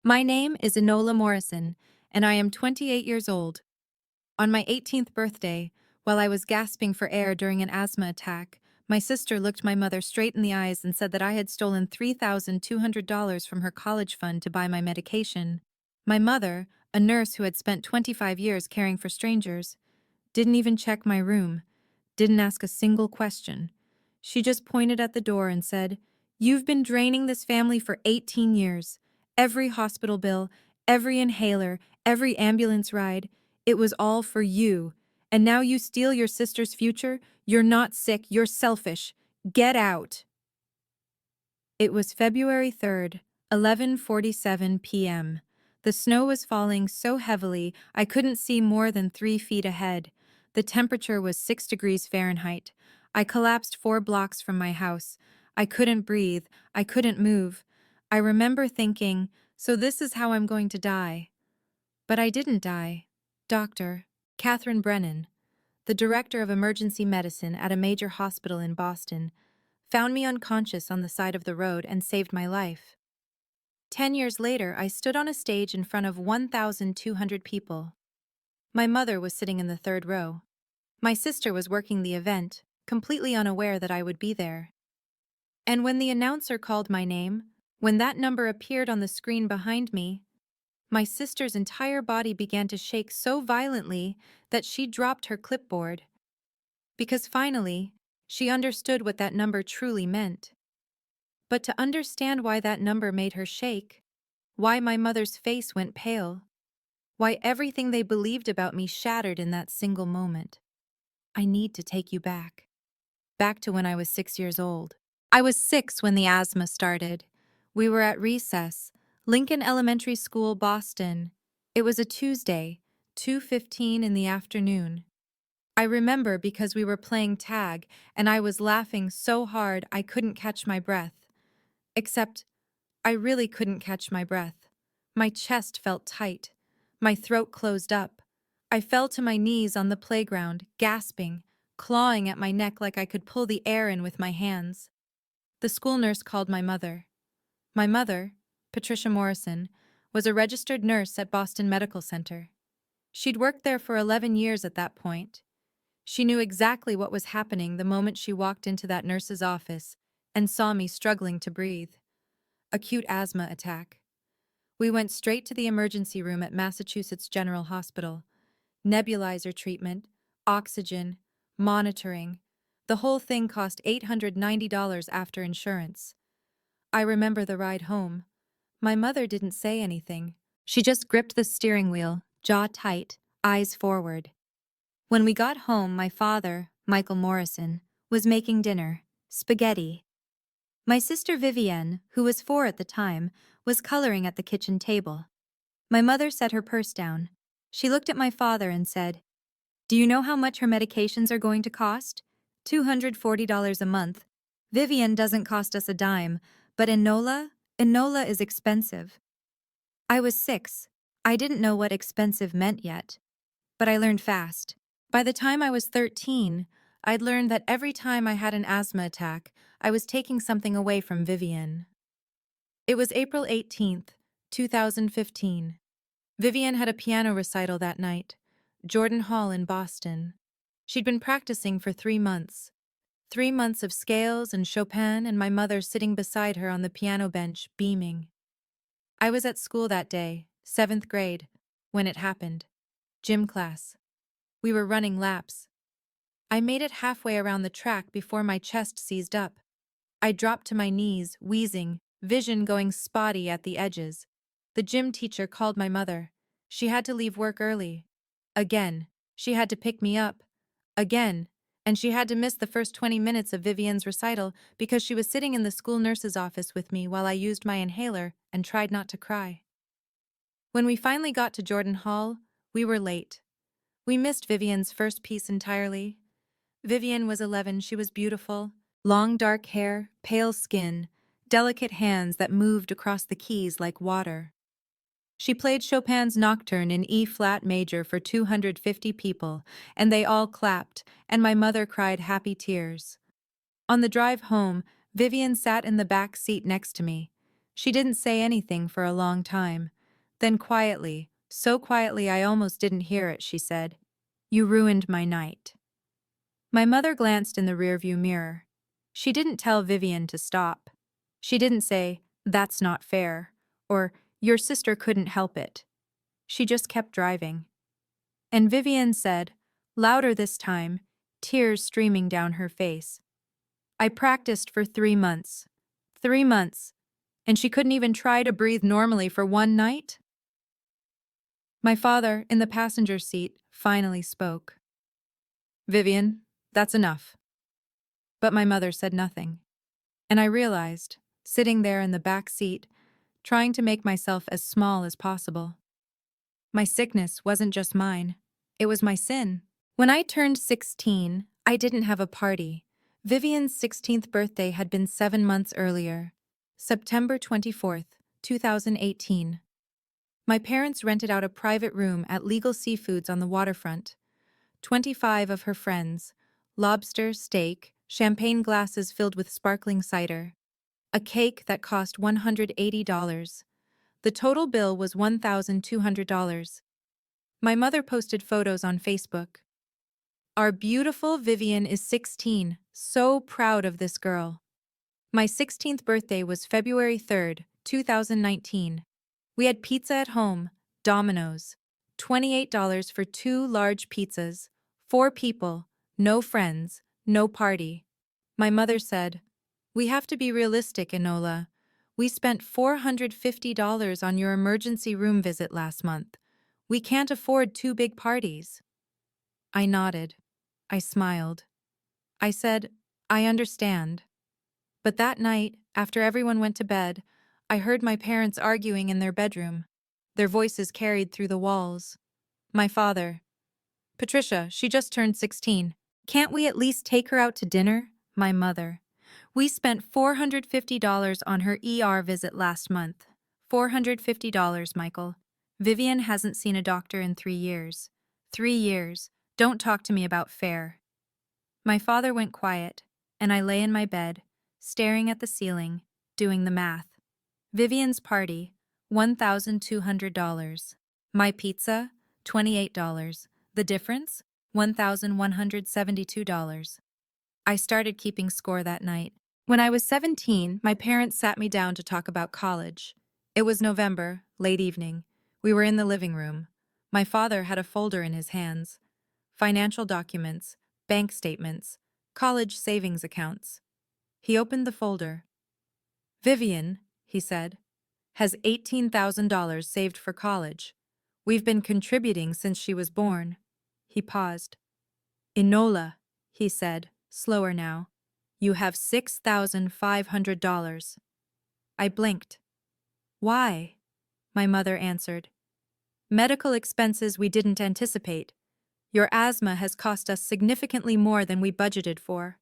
My name is Enola Morrison, and I am 28 years old. On my 18th birthday, while I was gasping for air during an asthma attack, my sister looked my mother straight in the eyes and said that I had stolen $3,200 from her college fund to buy my medication. My mother, a nurse who had spent 25 years caring for strangers, didn't even check my room, didn't ask a single question. She just pointed at the door and said, "You've been draining this family for 18 years. Every hospital bill, every inhaler, every ambulance ride, it was all for you. And now you steal your sister's future? You're not sick, you're selfish. Get out." It was February 3rd, 11:47 p.m. The snow was falling so heavily I couldn't see more than 3 feet ahead. The temperature was 6 degrees Fahrenheit. I collapsed 4 blocks from my house. I couldn't breathe. I couldn't move. I remember thinking, so this is how I'm going to die. But I didn't die. Dr. Catherine Brennan, the director of emergency medicine at a major hospital in Boston, found me unconscious on the side of the road and saved my life. 10 years later, I stood on a stage in front of 1,200 people. My mother was sitting in the third row. My sister was working the event, completely unaware that I would be there. And when the announcer called my name, when that number appeared on the screen behind me, my sister's entire body began to shake so violently that she dropped her clipboard. Because finally, she understood what that number truly meant. But to understand why that number made her shake, why my mother's face went pale, why everything they believed about me shattered in that single moment, I need to take you back. Back to when I was 6 years old. I was 6 when the asthma started. We were at recess, Lincoln Elementary School, Boston. It was a Tuesday, 2:15 in the afternoon. I remember because we were playing tag and I was laughing so hard I couldn't catch my breath. Except, I really couldn't catch my breath. My chest felt tight. My throat closed up. I fell to my knees on the playground, gasping, clawing at my neck like I could pull the air in with my hands. The school nurse called my mother. My mother, Patricia Morrison, was a registered nurse at Boston Medical Center. She'd worked there for 11 years at that point. She knew exactly what was happening the moment she walked into that nurse's office and saw me struggling to breathe. Acute asthma attack. We went straight to the emergency room at Massachusetts General Hospital. Nebulizer treatment, oxygen, monitoring. The whole thing cost $890 after insurance. I remember the ride home. My mother didn't say anything. She just gripped the steering wheel, jaw tight, eyes forward. When we got home, my father, Michael Morrison, was making dinner, spaghetti. My sister Vivienne, who was 4 at the time, was coloring at the kitchen table. My mother set her purse down. She looked at my father and said, "Do you know how much her medications are going to cost? $240 a month. Vivienne doesn't cost us a dime, but Enola is expensive." I was 6. I didn't know what expensive meant yet. But I learned fast. By the time I was 13, I'd learned that every time I had an asthma attack, I was taking something away from Vivienne. It was April 18th, 2015. Vivienne had a piano recital that night, Jordan Hall in Boston. She'd been practicing for 3 months. 3 months of scales and Chopin, and my mother sitting beside her on the piano bench, beaming. I was at school that day, 7th grade, when it happened. Gym class. We were running laps. I made it halfway around the track before my chest seized up. I dropped to my knees, wheezing, vision going spotty at the edges. The gym teacher called my mother. She had to leave work early. Again, she had to pick me up. Again, and she had to miss the first 20 minutes of Vivienne's recital because she was sitting in the school nurse's office with me while I used my inhaler and tried not to cry. When we finally got to Jordan Hall, we were late. We missed Vivienne's first piece entirely. Vivienne was 11. She was beautiful. Long dark hair, pale skin, delicate hands that moved across the keys like water. She played Chopin's Nocturne in E-flat major for 250 people, and they all clapped, and my mother cried happy tears. On the drive home, Vivienne sat in the back seat next to me. She didn't say anything for a long time. Then quietly, so quietly I almost didn't hear it, she said, "You ruined my night." My mother glanced in the rearview mirror. She didn't tell Vivian to stop. She didn't say, "That's not fair," or "Your sister couldn't help it." She just kept driving. And Vivian said, louder this time, tears streaming down her face, "I practiced for 3 months. 3 months. And she couldn't even try to breathe normally for one night?" My father, in the passenger seat, finally spoke. "Vivian, that's enough." But my mother said nothing. And I realized, sitting there in the back seat, trying to make myself as small as possible, my sickness wasn't just mine. It was my sin. When I turned 16, I didn't have a party. Vivian's 16th birthday had been 7 months earlier, September 24th, 2018. My parents rented out a private room at Legal Seafoods on the waterfront. 25 of her friends, lobster, steak, champagne glasses filled with sparkling cider, a cake that cost $180. The total bill was $1,200. My mother posted photos on Facebook. "Our beautiful Vivian is 16, so proud of this girl." My 16th birthday was February 3rd, 2019. We had pizza at home, Domino's, $28 for 2 large pizzas, 4 people, no friends, no party. My mother said, "We have to be realistic, Enola. We spent $450 on your emergency room visit last month. We can't afford 2 big parties." I nodded. I smiled. I said, "I understand." But that night, after everyone went to bed, I heard my parents arguing in their bedroom. Their voices carried through the walls. My father, "Patricia, she just turned 16. Can't we at least take her out to dinner?" My mother, "We spent $450 on her ER visit last month. $450, Michael. Vivian hasn't seen a doctor in 3 years. 3 years. Don't talk to me about fair." My father went quiet, and I lay in my bed, staring at the ceiling, doing the math. Vivian's party, $1,200. My pizza, $28. The difference? $1,172. I started keeping score that night. When I was 17, my parents sat me down to talk about college. It was November, late evening. We were in the living room. My father had a folder in his hands. Financial documents, bank statements, college savings accounts. He opened the folder. "Vivian," he said, "has $18,000 saved for college. We've been contributing since she was born." He paused. "Enola," he said, slower now, "you have $6,500. I blinked. "Why?" My mother answered. "Medical expenses we didn't anticipate. Your asthma has cost us significantly more than we budgeted for."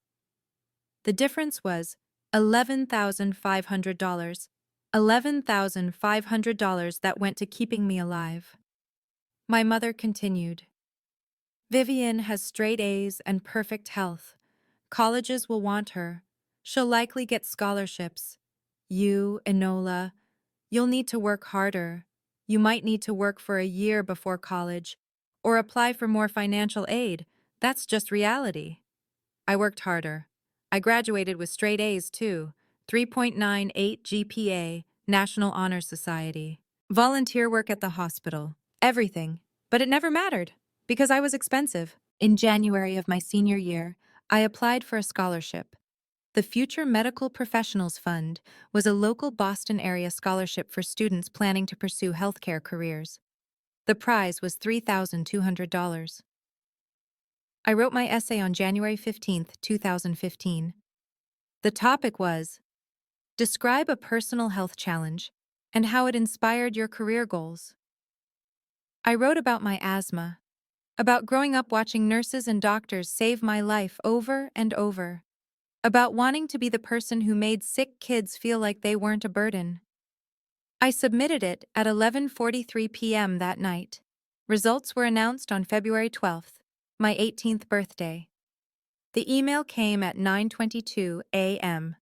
The difference was $11,500. $11,500 that went to keeping me alive. My mother continued. "Vivian has straight A's and perfect health. Colleges will want her. She'll likely get scholarships. You, Enola, you'll need to work harder. You might need to work for a year before college, or apply for more financial aid. That's just reality." I worked harder. I graduated with straight A's too. 3.98 GPA, National Honor Society. Volunteer work at the hospital. Everything. But it never mattered, because I was expensive. In January of my senior year, I applied for a scholarship. The Future Medical Professionals Fund was a local Boston area scholarship for students planning to pursue healthcare careers. The prize was $3,200. I wrote my essay on January 15th, 2015. The topic was, "Describe a personal health challenge and how it inspired your career goals." I wrote about my asthma, about growing up watching nurses and doctors save my life over and over, about wanting to be the person who made sick kids feel like they weren't a burden. I submitted it at 11:43 p.m. that night. Results were announced on February 12th, my 18th birthday. The email came at 9:22 a.m.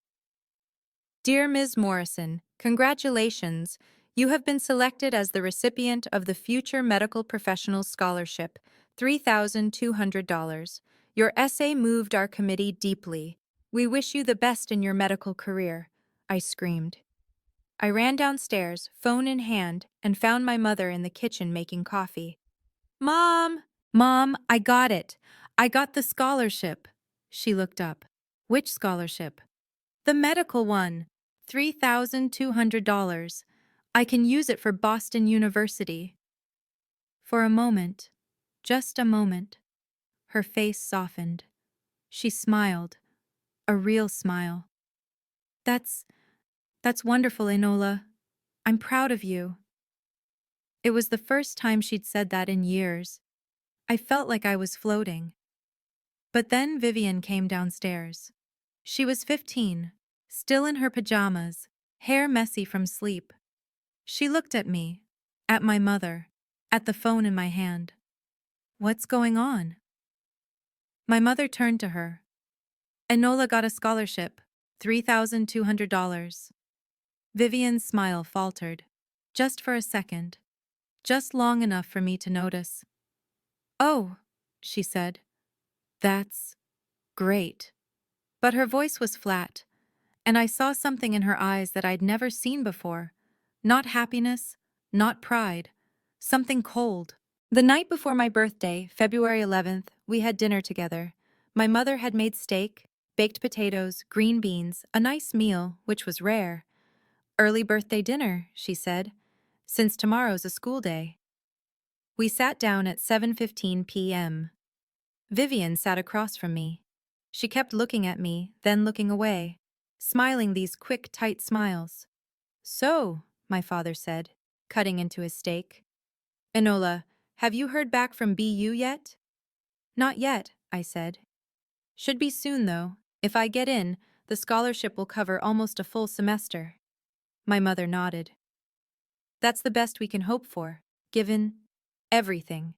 Dear Ms. Morrison, congratulations. You have been selected as the recipient of the Future Medical Professional Scholarship, $3,200. Your essay moved our committee deeply. We wish you the best in your medical career, I screamed. I ran downstairs, phone in hand, and found my mother in the kitchen making coffee. Mom! Mom, I got it. I got the scholarship. She looked up. Which scholarship? The medical one. $3,200. I can use it for Boston University. For a moment, just a moment, her face softened. She smiled. A real smile. That's wonderful, Enola. I'm proud of you. It was the first time she'd said that in years. I felt like I was floating. But then Vivian came downstairs. She was 15, still in her pajamas, hair messy from sleep. She looked at me, at my mother, at the phone in my hand. What's going on? My mother turned to her. Enola got a scholarship, $3,200. Vivian's smile faltered, just for a second, just long enough for me to notice. Oh, she said. That's great. But her voice was flat, and I saw something in her eyes that I'd never seen before. Not happiness, not pride, something cold. The night before my birthday, February 11th, we had dinner together. My mother had made steak, baked potatoes, green beans, a nice meal, which was rare. Early birthday dinner, she said, since tomorrow's a school day. We sat down at 7:15 p.m. Vivian sat across from me. She kept looking at me, then looking away, smiling these quick, tight smiles. So, my father said, cutting into his steak. Enola, have you heard back from BU yet? Not yet, I said. Should be soon, though. If I get in, the scholarship will cover almost a full semester. My mother nodded. That's the best we can hope for, given everything,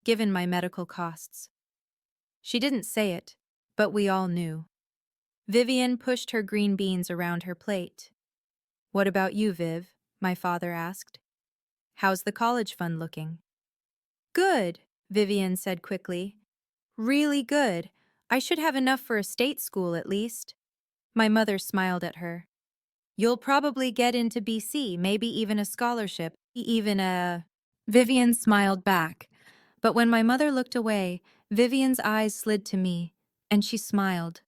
given my medical costs. She didn't say it, but we all knew. Vivian pushed her green beans around her plate. What about you, Viv? My father asked. How's the college fund looking? Good, Vivian said quickly. Really good. I should have enough for a state school at least. My mother smiled at her. You'll probably get into BC, maybe even a scholarship, even a... Vivian smiled back. But when my mother looked away, Vivian's eyes slid to me, and she smiled.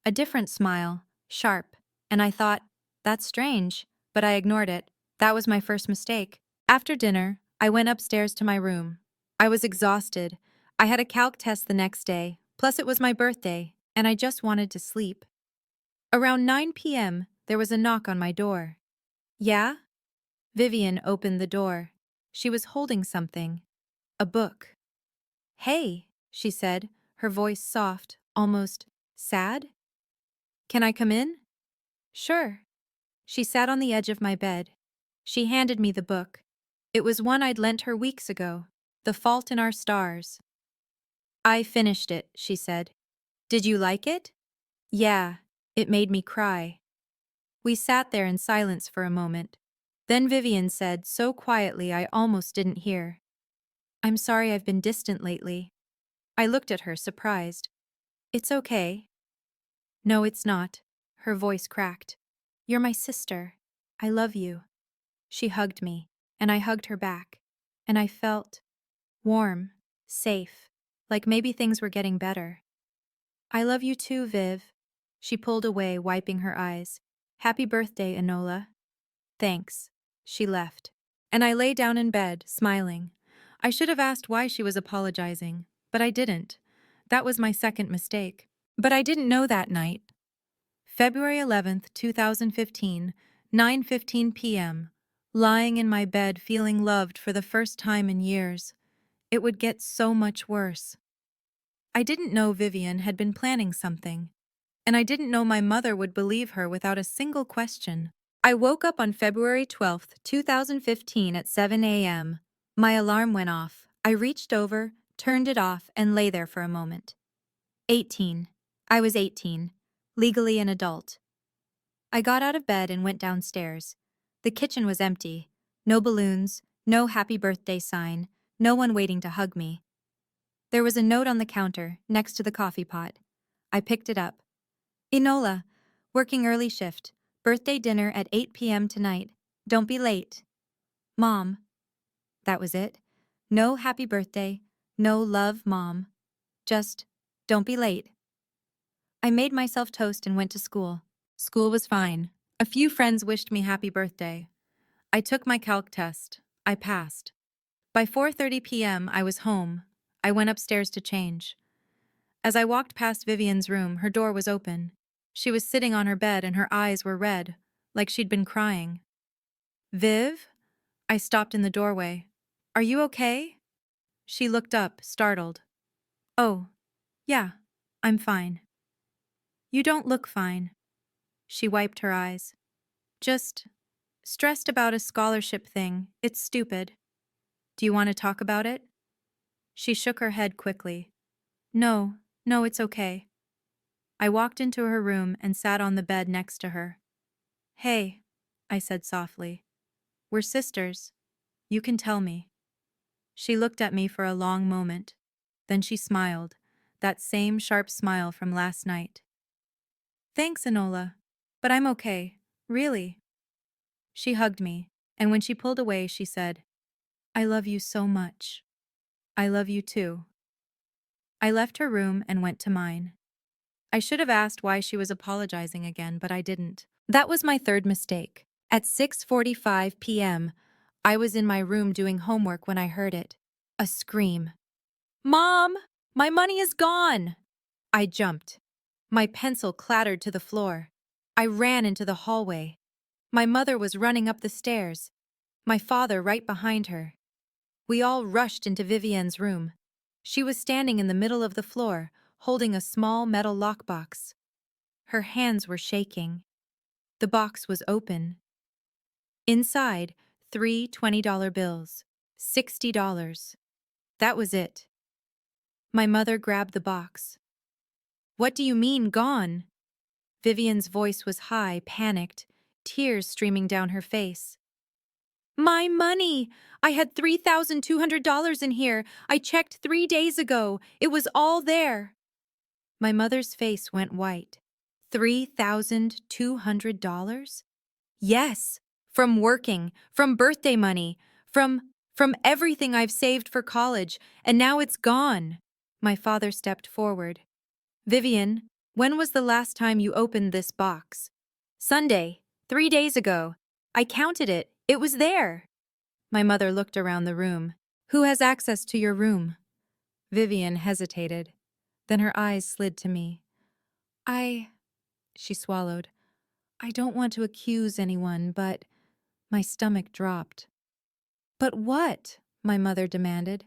A different smile, sharp, and I thought, that's strange, but I ignored it. That was my first mistake. After dinner, I went upstairs to my room. I was exhausted. I had a calc test the next day, plus it was my birthday, and I just wanted to sleep. Around 9 p.m., there was a knock on my door. Yeah? Vivian opened the door. She was holding something. A book. Hey, she said, her voice soft, almost sad. Can I come in? Sure. She sat on the edge of my bed. She handed me the book. It was one I'd lent her weeks ago, The Fault in Our Stars. I finished it, she said. Did you like it? Yeah, it made me cry. We sat there in silence for a moment. Then Vivian said, so quietly I almost didn't hear, I'm sorry I've been distant lately. I looked at her, surprised. It's okay. No, it's not. Her voice cracked. You're my sister. I love you. She hugged me, and I hugged her back. And I felt warm, safe, like maybe things were getting better. I love you too, Viv. She pulled away, wiping her eyes. Happy birthday, Enola. Thanks. She left. And I lay down in bed, smiling. I should have asked why she was apologizing, but I didn't. That was my second mistake. But I didn't know that night. February 11th, 2015, 9:15 p.m., lying in my bed feeling loved for the first time in years. It would get so much worse. I didn't know Vivian had been planning something, and I didn't know my mother would believe her without a single question. I woke up on February 12th, 2015 at 7 a.m. My alarm went off. I reached over, turned it off, and lay there for a moment. 18. I was 18, legally an adult. I got out of bed and went downstairs. The kitchen was empty. No balloons, no happy birthday sign, no one waiting to hug me. There was a note on the counter, next to the coffee pot. I picked it up. Enola, working early shift, birthday dinner at 8 p.m. tonight. Don't be late. Mom. That was it. No happy birthday, no love, Mom. Just, don't be late. I made myself toast and went to school. School was fine. A few friends wished me happy birthday. I took my calc test. I passed. By 4:30 p.m., I was home. I went upstairs to change. As I walked past Vivian's room, her door was open. She was sitting on her bed and her eyes were red, like she'd been crying. Viv? I stopped in the doorway. Are you okay? She looked up, startled. Oh, yeah, I'm fine. You don't look fine. She wiped her eyes. Just stressed about a scholarship thing. It's stupid. Do you want to talk about it? She shook her head quickly. No, no, it's okay. I walked into her room and sat on the bed next to her. Hey, I said softly. We're sisters. You can tell me. She looked at me for a long moment. Then she smiled, that same sharp smile from last night. Thanks, Enola. But I'm okay, really. She hugged me, and when she pulled away, she said, I love you so much. I love you too. I left her room and went to mine. I should have asked why she was apologizing again, but I didn't. That was my third mistake. At 6:45 p.m., I was in my room doing homework when I heard it. A scream. Mom! My money is gone! I jumped. My pencil clattered to the floor. I ran into the hallway. My mother was running up the stairs. My father right behind her. We all rushed into Vivienne's room. She was standing in the middle of the floor, holding a small metal lockbox. Her hands were shaking. The box was open. Inside, 3 $20 bills. $60. That was it. My mother grabbed the box. What do you mean, gone? Vivian's voice was high, panicked, tears streaming down her face. My money! I had $3,200 in here. I checked 3 days ago. It was all there. My mother's face went white. $3,200? Yes, from working, from birthday money, from everything I've saved for college, and now it's gone. My father stepped forward. Vivian, when was the last time you opened this box? Sunday, 3 days ago. I counted it. It was there. My mother looked around the room. Who has access to your room? Vivian hesitated. Then her eyes slid to me. She swallowed. I don't want to accuse anyone, but my stomach dropped. But what? My mother demanded.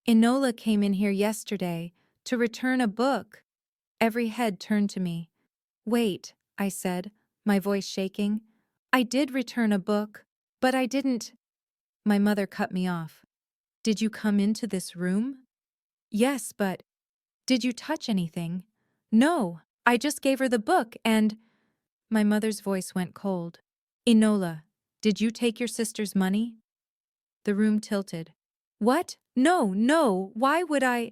Enola came in here yesterday to return a book. Every head turned to me. Wait, I said, my voice shaking. I did return a book, but I didn't. My mother cut me off. Did you come into this room? Yes, but did you touch anything? No, I just gave her the book and… My mother's voice went cold. Enola, did you take your sister's money? The room tilted. What? No, no, why would I…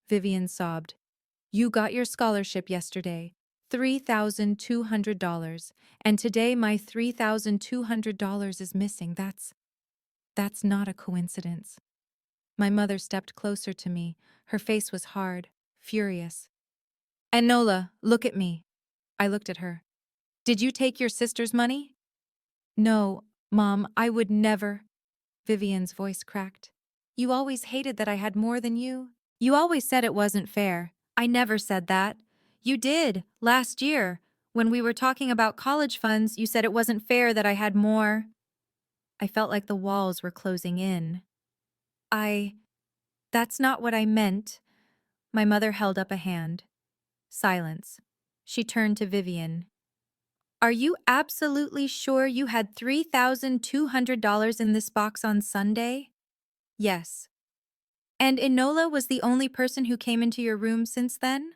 Vivian sobbed. You got your scholarship yesterday, $3,200, and today my $3,200 is missing. That's not a coincidence. My mother stepped closer to me. Her face was hard, furious. Enola, look at me. I looked at her. Did you take your sister's money? No, Mom, I would never. Vivian's voice cracked. You always hated that I had more than you. You always said it wasn't fair. I never said that. You did, last year. When we were talking about college funds, you said it wasn't fair that I had more. I felt like the walls were closing in. That's not what I meant. My mother held up a hand. Silence. She turned to Vivian. Are you absolutely sure you had $3,200 in this box on Sunday? Yes. And Enola was the only person who came into your room since then?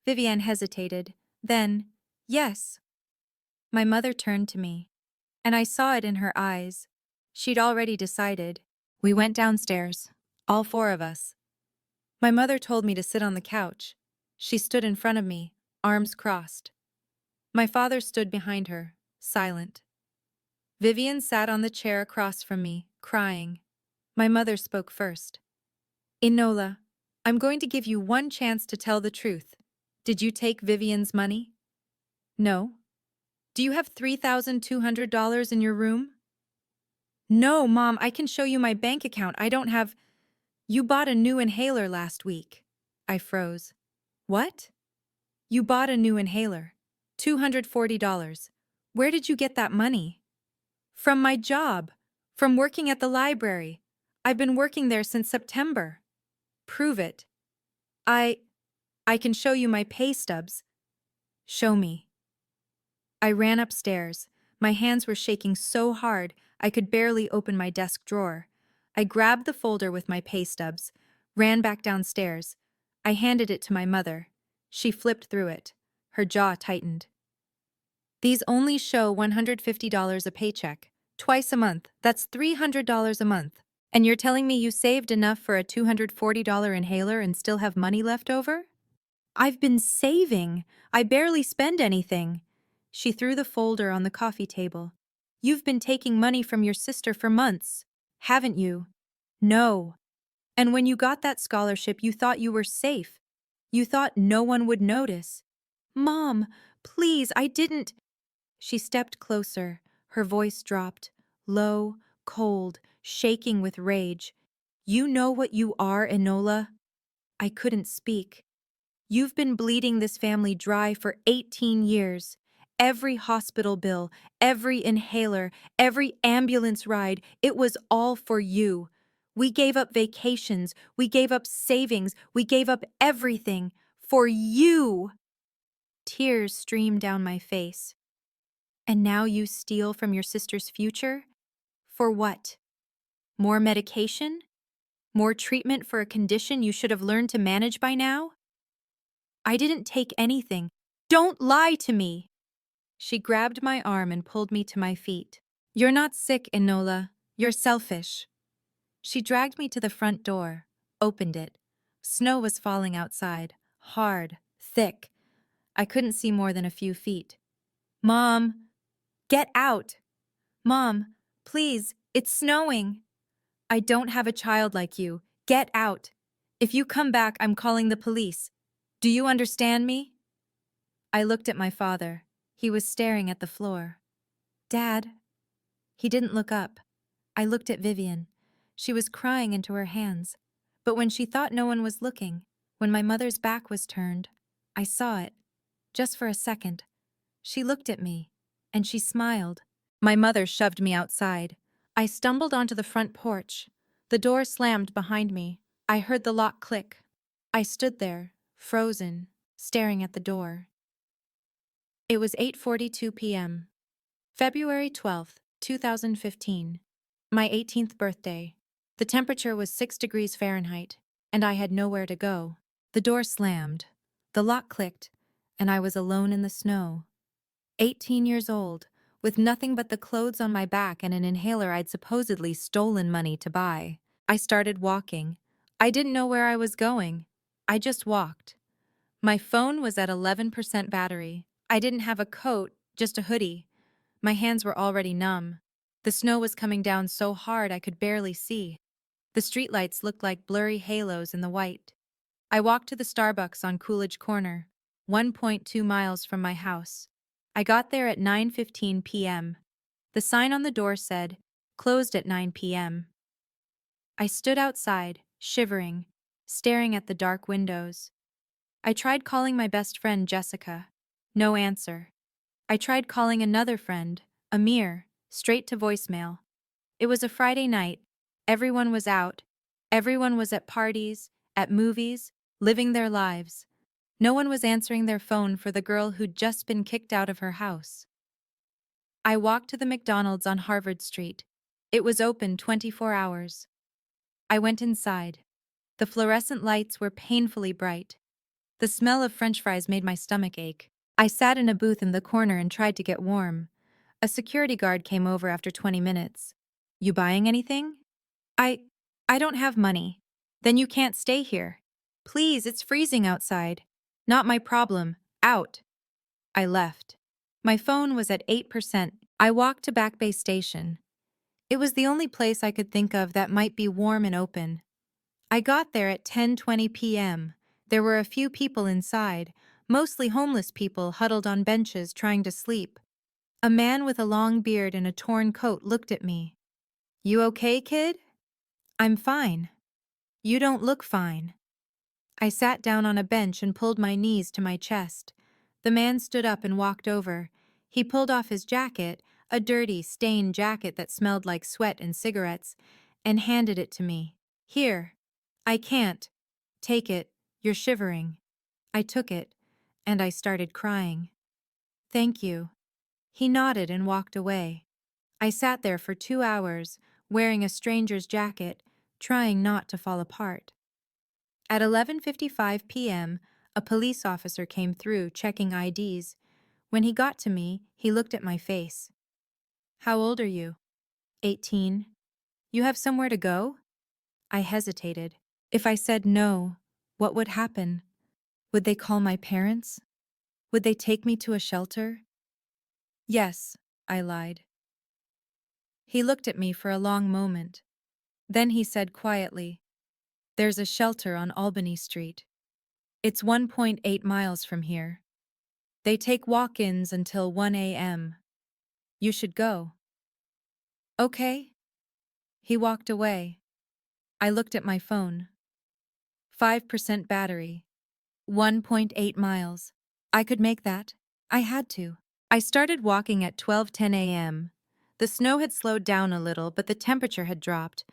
Vivian hesitated. Then, yes. My mother turned to me, and I saw it in her eyes. She'd already decided. We went downstairs, all four of us. My mother told me to sit on the couch. She stood in front of me, arms crossed. My father stood behind her, silent. Vivian sat on the chair across from me, crying. My mother spoke first. Enola, I'm going to give you one chance to tell the truth. Did you take Vivian's money? No. Do you have $3,200 in your room? No, Mom, I can show you my bank account. I don't have. You bought a new inhaler last week. I froze. What? You bought a new inhaler. $240. Where did you get that money? From my job. From working at the library. I've been working there since September. Prove it. I can show you my pay stubs. Show me. I ran upstairs. My hands were shaking so hard I could barely open my desk drawer. I grabbed the folder with my pay stubs, ran back downstairs. I handed it to my mother. She flipped through it. Her jaw tightened. These only show $150 a paycheck. Twice a month. That's $300 a month. And you're telling me you saved enough for a $240 inhaler and still have money left over? I've been saving. I barely spend anything. She threw the folder on the coffee table. You've been taking money from your sister for months, haven't you? No. And when you got that scholarship, you thought you were safe. You thought no one would notice. Mom, please, I didn't. She stepped closer. Her voice dropped, low, cold, shaking with rage. You know what you are, Enola? I couldn't speak. You've been bleeding this family dry for 18 years. Every hospital bill, every inhaler, every ambulance ride, it was all for you. We gave up vacations, we gave up savings, we gave up everything for you. Tears streamed down my face. And now you steal from your sister's future? For what? More medication? More treatment for a condition you should have learned to manage by now? I didn't take anything. Don't lie to me! She grabbed my arm and pulled me to my feet. You're not sick, Enola. You're selfish. She dragged me to the front door, opened it. Snow was falling outside, hard, thick. I couldn't see more than a few feet. Mom, get out! Mom, please, it's snowing. I don't have a child like you. Get out. If you come back, I'm calling the police. Do you understand me? I looked at my father. He was staring at the floor. Dad. He didn't look up. I looked at Vivian. She was crying into her hands. But when she thought no one was looking, when my mother's back was turned, I saw it. Just for a second. She looked at me, and she smiled. My mother shoved me outside. I stumbled onto the front porch. The door slammed behind me. I heard the lock click. I stood there, frozen, staring at the door. It was 8:42 p.m. February 12th, 2015. My 18th birthday. The temperature was 6 degrees Fahrenheit, and I had nowhere to go. The door slammed. The lock clicked, and I was alone in the snow. 18 years old, with nothing but the clothes on my back and an inhaler I'd supposedly stolen money to buy. I started walking. I didn't know where I was going. I just walked. My phone was at 11% battery. I didn't have a coat, just a hoodie. My hands were already numb. The snow was coming down so hard I could barely see. The streetlights looked like blurry halos in the white. I walked to the Starbucks on Coolidge Corner, 1.2 miles from my house. I got there at 9:15 p.m. The sign on the door said, "Closed at 9 p.m." I stood outside, shivering, staring at the dark windows. I tried calling my best friend Jessica. No answer. I tried calling another friend, Amir, straight to voicemail. It was a Friday night. Everyone was out. Everyone was at parties, at movies, living their lives. No one was answering their phone for the girl who'd just been kicked out of her house. I walked to the McDonald's on Harvard Street. It was open 24 hours. I went inside. The fluorescent lights were painfully bright. The smell of French fries made my stomach ache. I sat in a booth in the corner and tried to get warm. A security guard came over after 20 minutes. You buying anything? I. I don't have money. Then you can't stay here. Please, it's freezing outside. Not my problem. Out. I left. My phone was at 8%. I walked to Back Bay Station. It was the only place I could think of that might be warm and open. I got there at 10:20 p.m. There were a few people inside, mostly homeless people huddled on benches trying to sleep. A man with a long beard and a torn coat looked at me. You okay, kid? I'm fine. You don't look fine. I sat down on a bench and pulled my knees to my chest. The man stood up and walked over. He pulled off his jacket, a dirty, stained jacket that smelled like sweat and cigarettes, and handed it to me. Here. I can't. Take it. You're shivering. I took it, and I started crying. Thank you. He nodded and walked away. I sat there for 2 hours, wearing a stranger's jacket, trying not to fall apart. At 11:55 p.m., a police officer came through, checking IDs. When he got to me, he looked at my face. How old are you? 18. You have somewhere to go? I hesitated. If I said no, what would happen? Would they call my parents? Would they take me to a shelter? Yes, I lied. He looked at me for a long moment. Then he said quietly, There's a shelter on Albany Street. It's 1.8 miles from here. They take walk-ins until 1 a.m. You should go. Okay. He walked away. I looked at my phone. 5% battery. 1.8 miles. I could make that. I had to. I started walking at 12:10 a.m. The snow had slowed down a little, but the temperature had dropped.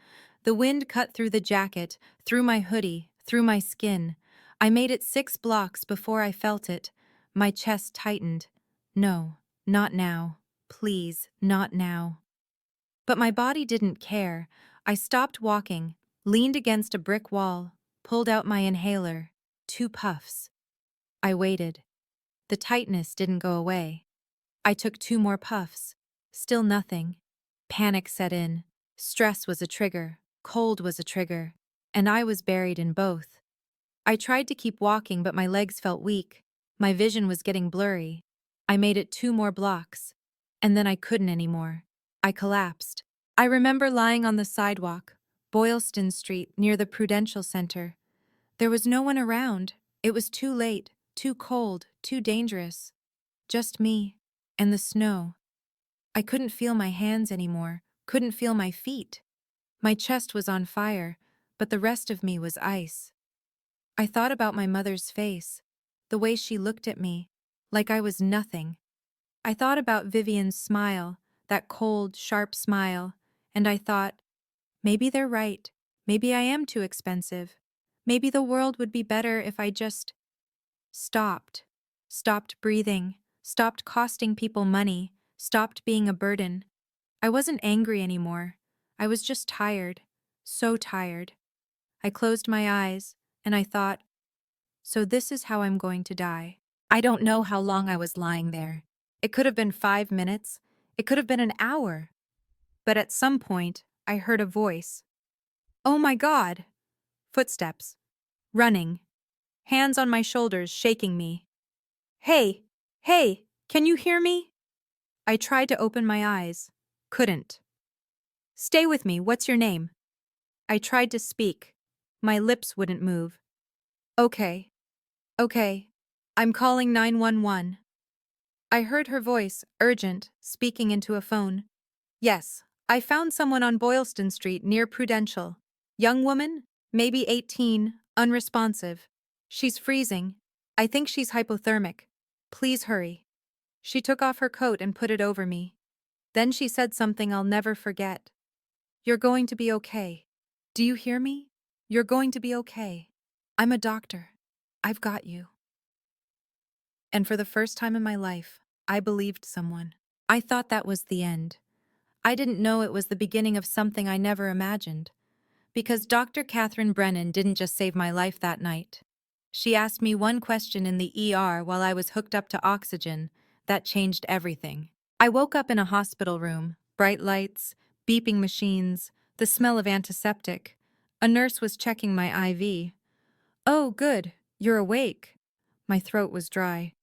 The wind cut through the jacket, through my hoodie, through my skin. I made it 6 blocks before I felt it. My chest tightened. No, not now. Please, not now. But my body didn't care. I stopped walking, leaned against a brick wall, pulled out my inhaler. 2 puffs. I waited. The tightness didn't go away. I took 2 more puffs. Still nothing. Panic set in. Stress was a trigger. Cold was a trigger. And I was buried in both. I tried to keep walking, but my legs felt weak. My vision was getting blurry. I made it 2 more blocks. And then I couldn't anymore. I collapsed. I remember lying on the sidewalk, Boylston Street, near the Prudential Center. There was no one around. It was too late, too cold, too dangerous. Just me and the snow. I couldn't feel my hands anymore, couldn't feel my feet. My chest was on fire, but the rest of me was ice. I thought about my mother's face, the way she looked at me, like I was nothing. I thought about Vivian's smile, that cold, sharp smile, and I thought, maybe they're right. Maybe I am too expensive. Maybe the world would be better if I just stopped. Stopped breathing, stopped costing people money, stopped being a burden. I wasn't angry anymore. I was just tired. So tired. I closed my eyes, and I thought, so this is how I'm going to die. I don't know how long I was lying there. It could have been 5 minutes. It could have been an hour. But at some point, I heard a voice. Oh my God! Footsteps. Running. Hands on my shoulders, shaking me. Hey! Hey! Can you hear me? I tried to open my eyes. Couldn't. Stay with me. What's your name? I tried to speak. My lips wouldn't move. Okay. Okay. I'm calling 911. I heard her voice, urgent, speaking into a phone. Yes, I found someone on Boylston Street near Prudential. Young woman, maybe 18, unresponsive. She's freezing. I think she's hypothermic. Please hurry. She took off her coat and put it over me. Then she said something I'll never forget. You're going to be okay. Do you hear me? You're going to be okay. I'm a doctor. I've got you. And for the first time in my life, I believed someone. I thought that was the end. I didn't know it was the beginning of something I never imagined. Because Dr. Catherine Brennan didn't just save my life that night. She asked me one question in the ER while I was hooked up to oxygen. That changed everything. I woke up in a hospital room, bright lights, beeping machines, the smell of antiseptic. A nurse was checking my IV. "Oh, good, you're awake." My throat was dry.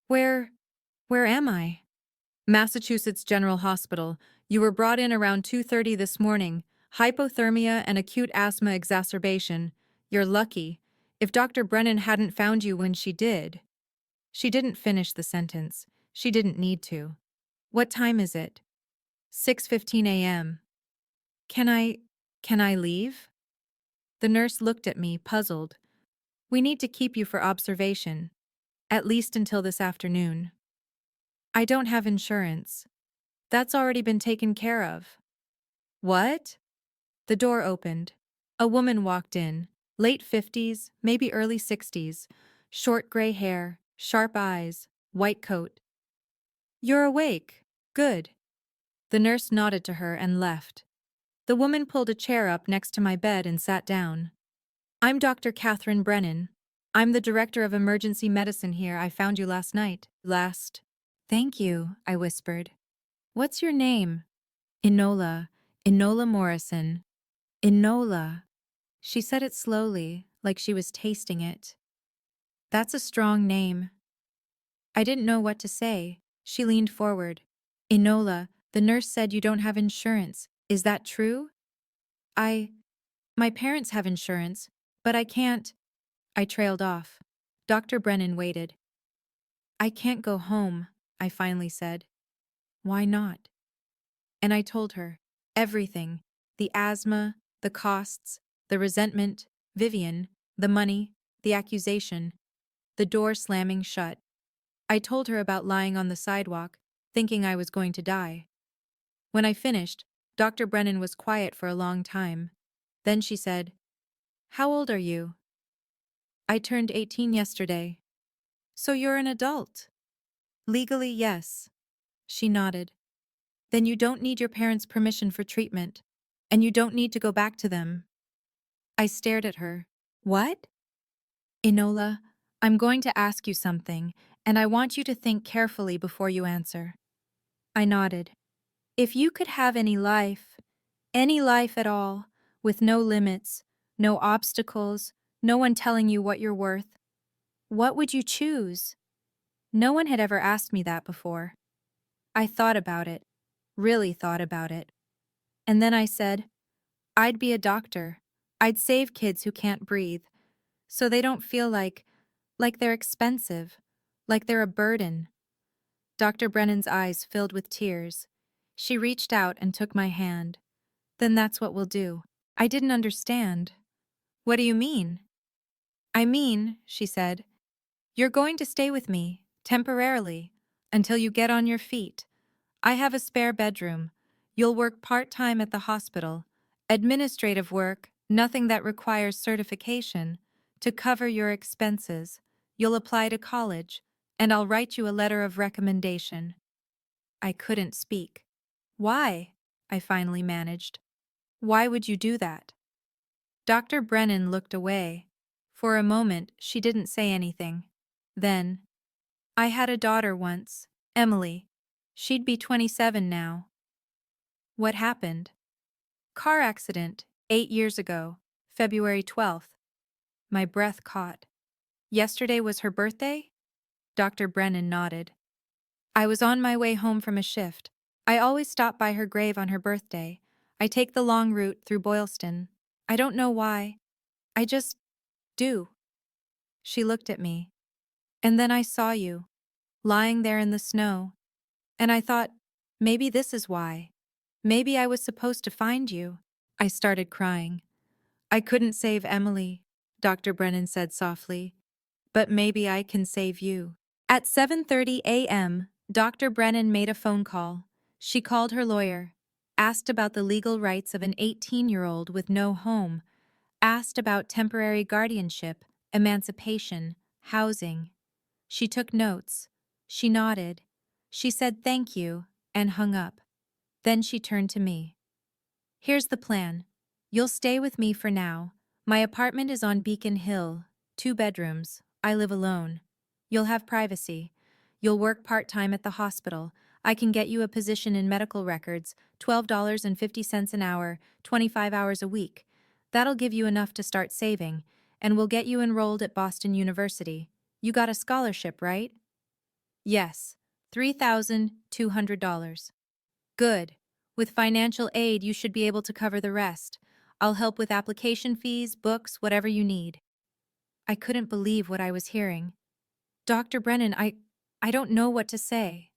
Where, where am I? Massachusetts General Hospital. You were brought in around 2:30 this morning. Hypothermia and acute asthma exacerbation. You're lucky. If Dr. Brennan hadn't found you when she did. She didn't finish the sentence. She didn't need to. What time is it? 6:15 a.m. Can I, can I leave? The nurse looked at me, puzzled. We need to keep you for observation. At least until this afternoon. I don't have insurance. That's already been taken care of. What? The door opened. A woman walked in, late 50s, maybe early 60s, short gray hair, sharp eyes, white coat. You're awake. Good. The nurse nodded to her and left. The woman pulled a chair up next to my bed and sat down. I'm Dr. Catherine Brennan. I'm the director of emergency medicine here. I found you last night. Last. Thank you, I whispered. What's your name? Enola. Enola Morrison. Enola. She said it slowly, like she was tasting it. That's a strong name. I didn't know what to say. She leaned forward. Enola, the nurse said you don't have insurance. Is that true? My parents have insurance, but I can't. I trailed off. Dr. Brennan waited. I can't go home, I finally said. Why not? And I told her. Everything. The asthma, the costs, the resentment, Vivian, the money, the accusation, the door slamming shut. I told her about lying on the sidewalk, thinking I was going to die. When I finished, Dr. Brennan was quiet for a long time. Then she said, How old are you? I turned 18 yesterday. So you're an adult? Legally, yes. She nodded. Then you don't need your parents' permission for treatment, and you don't need to go back to them. I stared at her. What? Enola, I'm going to ask you something, and I want you to think carefully before you answer. I nodded. If you could have any life at all, with no limits, no obstacles, no one telling you what you're worth, what would you choose? No one had ever asked me that before. I thought about it, really thought about it. And then I said, I'd be a doctor. I'd save kids who can't breathe, so they don't feel like they're expensive, like they're a burden. Dr. Brennan's eyes filled with tears. She reached out and took my hand. Then that's what we'll do. I didn't understand. What do you mean? I mean, she said, you're going to stay with me, temporarily, until you get on your feet. I have a spare bedroom. You'll work part-time at the hospital. Administrative work, nothing that requires certification. To cover your expenses, you'll apply to college, and I'll write you a letter of recommendation. I couldn't speak. Why? I finally managed. Why would you do that? Dr. Brennan looked away. For a moment, she didn't say anything. Then, I had a daughter once, Emily. She'd be 27 now. What happened? Car accident, 8 years ago, February 12th. My breath caught. Yesterday was her birthday? Dr. Brennan nodded. I was on my way home from a shift. I always stop by her grave on her birthday. I take the long route through Boylston. I don't know why. I just do. She looked at me. And then I saw you, lying there in the snow. And I thought, maybe this is why. Maybe I was supposed to find you. I started crying. I couldn't save Emily, Dr. Brennan said softly. But maybe I can save you. At 7:30 a.m., Dr. Brennan made a phone call. She called her lawyer, asked about the legal rights of an 18-year-old with no home, asked about temporary guardianship, emancipation, housing. She took notes. She nodded. She said thank you and hung up. Then she turned to me. Here's the plan. You'll stay with me for now. My apartment is on Beacon Hill. 2 bedrooms. I live alone. You'll have privacy. You'll work part-time at the hospital. I can get you a position in medical records, $12.50 an hour, 25 hours a week. That'll give you enough to start saving, and we'll get you enrolled at Boston University. You got a scholarship, right? Yes, $3,200. Good. With financial aid, you should be able to cover the rest. I'll help with application fees, books, whatever you need. I couldn't believe what I was hearing. Dr. Brennan, I don't know what to say.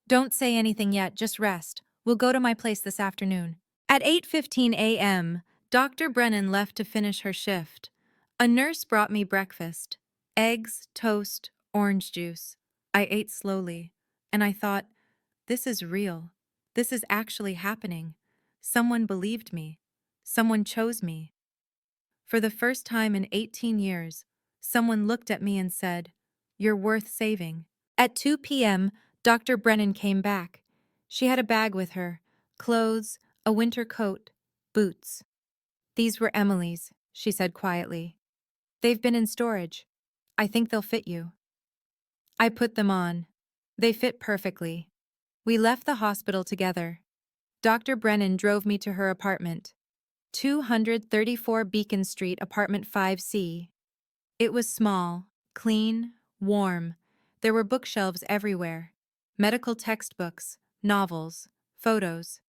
Don't say anything yet, just rest. We'll go to my place this afternoon. At 8:15 a.m., Dr. Brennan left to finish her shift. A nurse brought me breakfast. Eggs, toast, orange juice. I ate slowly, and I thought, this is real. This is actually happening. Someone believed me. Someone chose me. For the first time in 18 years, someone looked at me and said, "You're worth saving." At 2 p.m., Dr. Brennan came back. She had a bag with her, clothes, a winter coat, boots. "These were Emily's," she said quietly. "They've been in storage. I think they'll fit you." I put them on. They fit perfectly. We left the hospital together. Dr. Brennan drove me to her apartment. 234 Beacon Street, apartment 5C. It was small, clean, warm. There were bookshelves everywhere. Medical textbooks, novels, photos.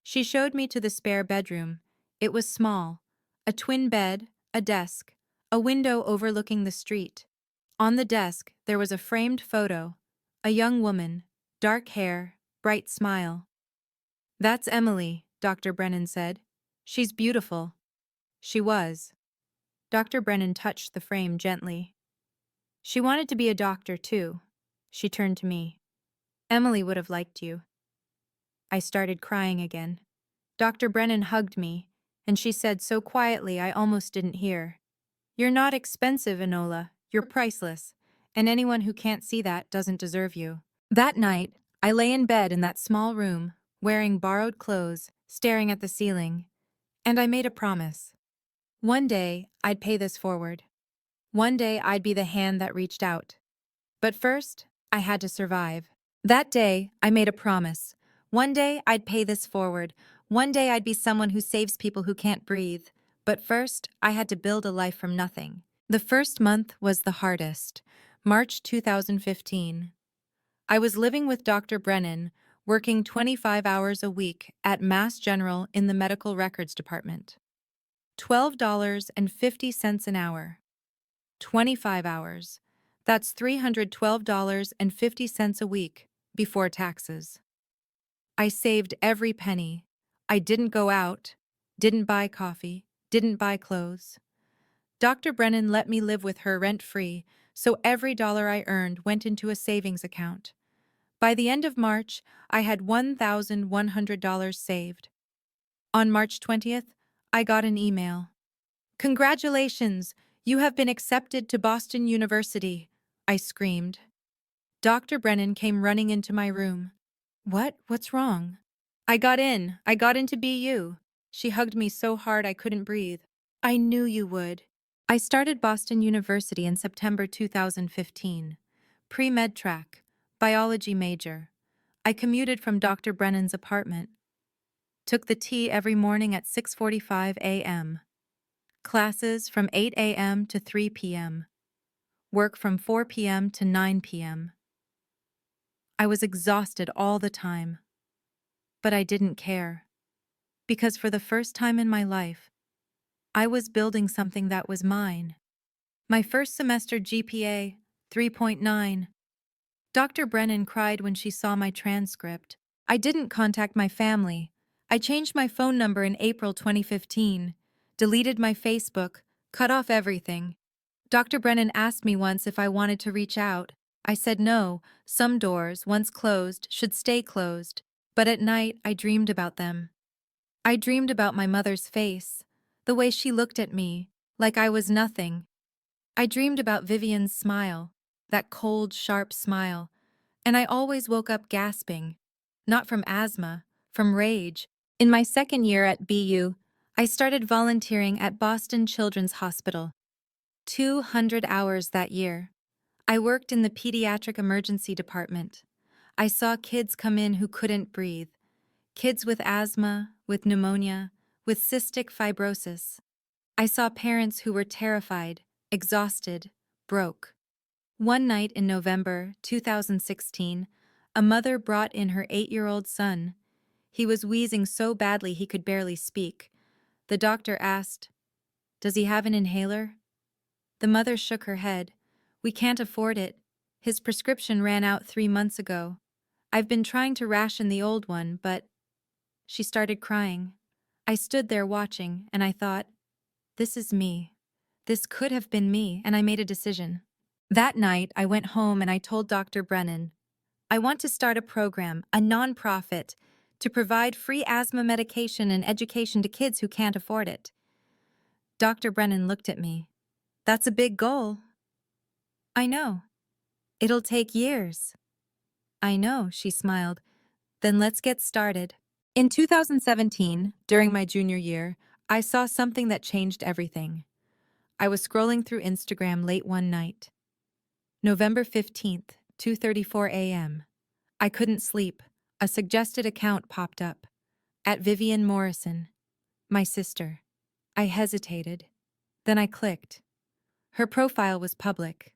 She showed me to the spare bedroom. It was small. A twin bed, a desk, a window overlooking the street. On the desk, there was a framed photo. A young woman, dark hair, bright smile. "That's Emily," Dr. Brennan said. "She's beautiful." She was. Dr. Brennan touched the frame gently. "She wanted to be a doctor, too." She turned to me. "Emily would have liked you." I started crying again. Dr. Brennan hugged me, and she said so quietly I almost didn't hear, "You're not expensive, Enola. You're priceless, and anyone who can't see that doesn't deserve you." That night, I lay in bed in that small room, wearing borrowed clothes, staring at the ceiling, and I made a promise. One day, I'd pay this forward. One day, I'd be the hand that reached out. But first, I had to survive. That day, I made a promise. One day, I'd pay this forward. One day, I'd be someone who saves people who can't breathe. But first, I had to build a life from nothing. The first month was the hardest. March 2015. I was living with Dr. Brennan, working 25 hours a week at Mass General in the Medical Records Department. $12.50 an hour. 25 hours. That's $312.50 a week, before taxes. I saved every penny. I didn't go out, didn't buy coffee, didn't buy clothes. Dr. Brennan let me live with her rent-free, so every dollar I earned went into a savings account. By the end of March, I had $1,100 saved. On March 20th, I got an email. "Congratulations! You have been accepted to Boston University," I screamed. Dr. Brennan came running into my room. What's wrong?" I got in. I got into BU." She hugged me so hard I couldn't breathe. "I knew you would." I started Boston University in September 2015. Pre-med track, biology major. I commuted from Dr. Brennan's apartment. Took the T every morning at 6:45 a.m. Classes from 8 a.m. to 3 p.m. Work from 4 p.m. to 9 p.m. I was exhausted all the time. But I didn't care. Because for the first time in my life, I was building something that was mine. My first semester GPA, 3.9. Dr. Brennan cried when she saw my transcript. I didn't contact my family. I changed my phone number in April 2015, deleted my Facebook, cut off everything. Dr. Brennan asked me once if I wanted to reach out. I said no. Some doors, once closed, should stay closed. But at night, I dreamed about them. I dreamed about my mother's face, the way she looked at me, like I was nothing. I dreamed about Vivian's smile, that cold, sharp smile, and I always woke up gasping. Not from asthma, from rage. In my second year at BU, I started volunteering at Boston Children's Hospital. 200 hours that year. I worked in the pediatric emergency department. I saw kids come in who couldn't breathe. Kids with asthma, with pneumonia, with cystic fibrosis. I saw parents who were terrified, exhausted, broke. One night in November 2016, a mother brought in her 8-year-old son. He was wheezing so badly he could barely speak. The doctor asked, "Does he have an inhaler?" The mother shook her head. "We can't afford it. His prescription ran out 3 months ago. I've been trying to ration the old one, but—" She started crying. I stood there watching, and I thought, this is me. This could have been me, and I made a decision. That night, I went home and I told Dr. Brennan, I want to start a program, a nonprofit, to provide free asthma medication and education to kids who can't afford it. Dr. Brennan looked at me. That's a big goal. I know. It'll take years. I know, she smiled. Then let's get started. In 2017, during my junior year, I saw something that changed everything. I was scrolling through Instagram late one night. November 15th, 2:34 a.m. I couldn't sleep. A suggested account popped up. At Vivian Morrison, my sister. I hesitated. Then I clicked. Her profile was public.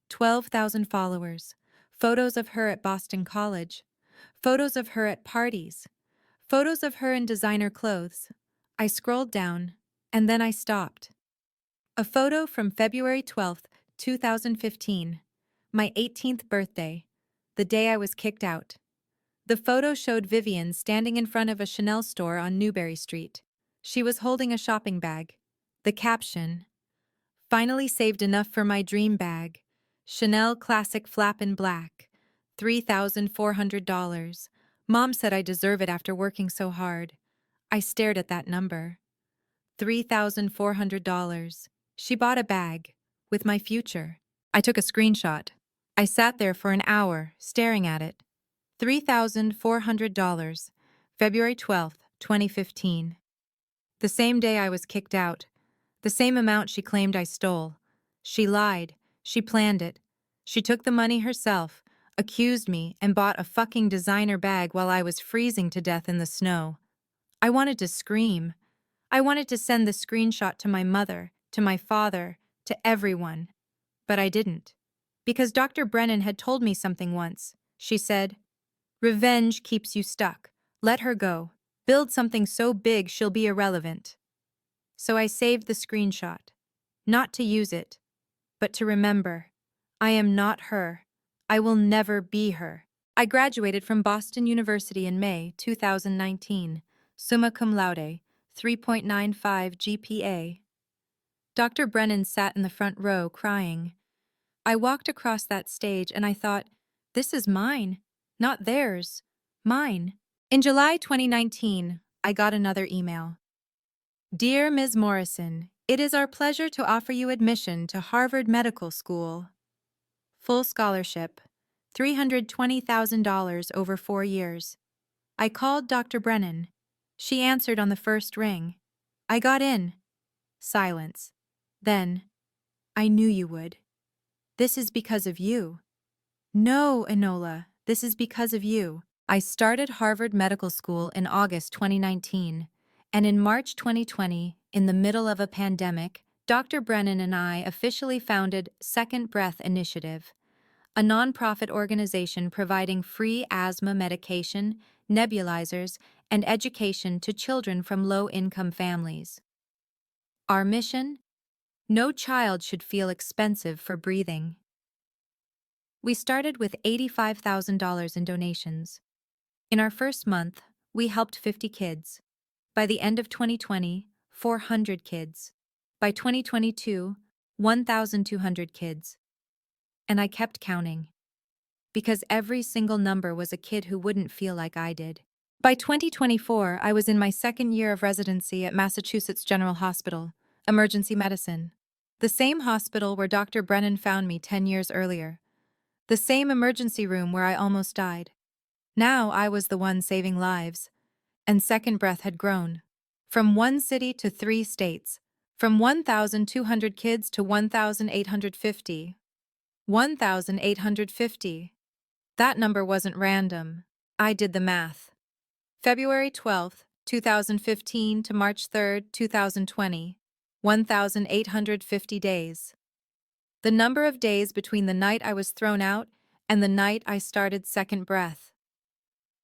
12,000 followers. Photos of her at Boston College. Photos of her at parties. Photos of her in designer clothes. I scrolled down, and then I stopped. A photo from February 12th, 2015. My 18th birthday. The day I was kicked out. The photo showed Vivian standing in front of a Chanel store on Newberry Street. She was holding a shopping bag. The caption, "Finally saved enough for my dream bag. Chanel Classic Flap in Black. $3,400. Mom said I deserve it after working so hard." I stared at that number. $3,400. She bought a bag. With my future. I took a screenshot. I sat there for an hour, staring at it. $3,400. February 12th, 2015. The same day I was kicked out. The same amount she claimed I stole. She lied. She planned it. She took the money herself, accused me, and bought a fucking designer bag while I was freezing to death in the snow. I wanted to scream. I wanted to send the screenshot to my mother, to my father, to everyone. But I didn't. Because Dr. Brennan had told me something once. She said, "Revenge keeps you stuck. Let her go. Build something so big she'll be irrelevant." So I saved the screenshot. Not to use it, but to remember. I am not her. I will never be her. I graduated from Boston University in May 2019. Summa cum laude, 3.95 GPA. Dr. Brennan sat in the front row crying. I walked across that stage and I thought, this is mine, not theirs, mine. In July 2019, I got another email. "Dear Ms. Morrison, it is our pleasure to offer you admission to Harvard Medical School. Full scholarship, $320,000 over 4 years. I called Dr. Brennan. She answered on the first ring. I got in. Silence. Then, I knew you would. This is because of you. No, Enola, this is because of you." I started Harvard Medical School in August 2019, and in March 2020, in the middle of a pandemic, Dr. Brennan and I officially founded Second Breath Initiative, a nonprofit organization providing free asthma medication, nebulizers, and education to children from low-income families. Our mission? No child should feel expensive for breathing. We started with $85,000 in donations. In our first month, we helped 50 kids. By the end of 2020, 400 kids. By 2022, 1,200 kids. And I kept counting. Because every single number was a kid who wouldn't feel like I did. By 2024, I was in my second year of residency at Massachusetts General Hospital, emergency medicine. The same hospital where Dr. Brennan found me 10 years earlier. The same emergency room where I almost died. Now I was the one saving lives. And Second Breath had grown. From 1 city to 3 states. From 1,200 kids to 1,850. 1,850. That number wasn't random. I did the math. February 12th, 2015 to March 3rd, 2020. 1,850 days. The number of days between the night I was thrown out and the night I started second breath.